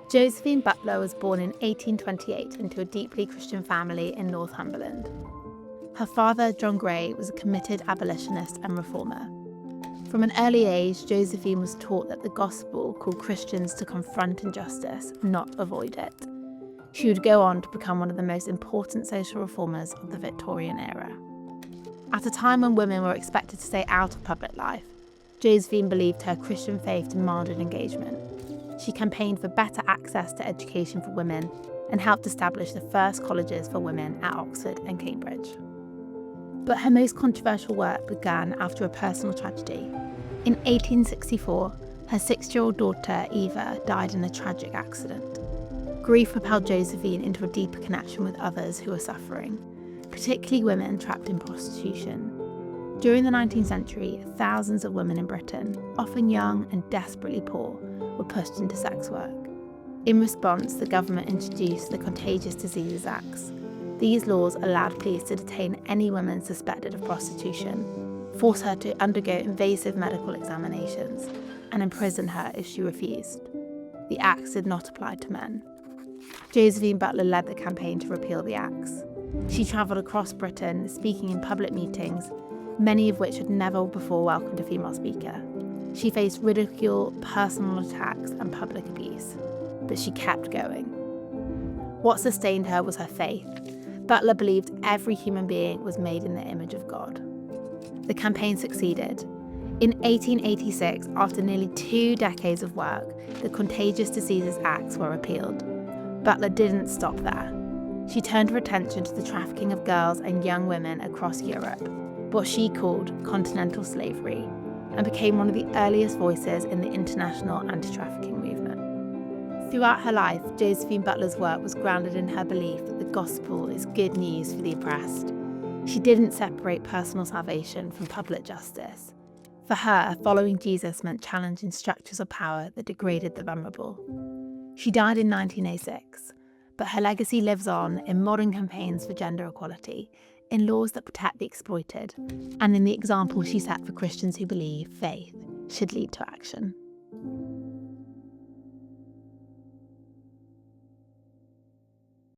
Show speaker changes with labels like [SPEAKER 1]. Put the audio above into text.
[SPEAKER 1] Josephine Butler was born in 1828 into a deeply Christian family in Northumberland. Her father, John Gray, was a committed abolitionist and reformer. From an early age, Josephine was taught that the gospel called Christians to confront injustice, not avoid it. She would go on to become one of the most important social reformers of the Victorian era. At a time when women were expected to stay out of public life, Josephine believed her Christian faith demanded engagement. She campaigned for better access to education for women and helped establish the first colleges for women at Oxford and Cambridge. But her most controversial work began after a personal tragedy. In 1864, her 6-year-old daughter, Eva, died in a tragic accident. Grief propelled Josephine into a deeper connection with others who were suffering, particularly women trapped in prostitution. During the 19th century, thousands of women in Britain, often young and desperately poor, were pushed into sex work. In response, the government introduced the Contagious Diseases Acts. These laws allowed police to detain any woman suspected of prostitution, force her to undergo invasive medical examinations, and imprison her if she refused. The acts did not apply to men. Josephine Butler led the campaign to repeal the acts. She travelled across Britain, speaking in public meetings, many of which had never before welcomed a female speaker. She faced ridicule, personal attacks, and public abuse, but she kept going. What sustained her was her faith. Butler believed every human being was made in the image of God. The campaign succeeded. In 1886, after nearly 2 decades of work, the Contagious Diseases Acts were repealed. Butler didn't stop there. She turned her attention to the trafficking of girls and young women across Europe, what she called continental slavery, and became one of the earliest voices in the international anti-trafficking movement. Throughout her life, Josephine Butler's work was grounded in her belief that the gospel is good news for the oppressed. She didn't separate personal salvation from public justice. For her, following Jesus meant challenging structures of power that degraded the vulnerable. She died in 1906, but her legacy lives on in modern campaigns for gender equality, in laws that protect the exploited, and in the example she set for Christians who believe faith should lead to action.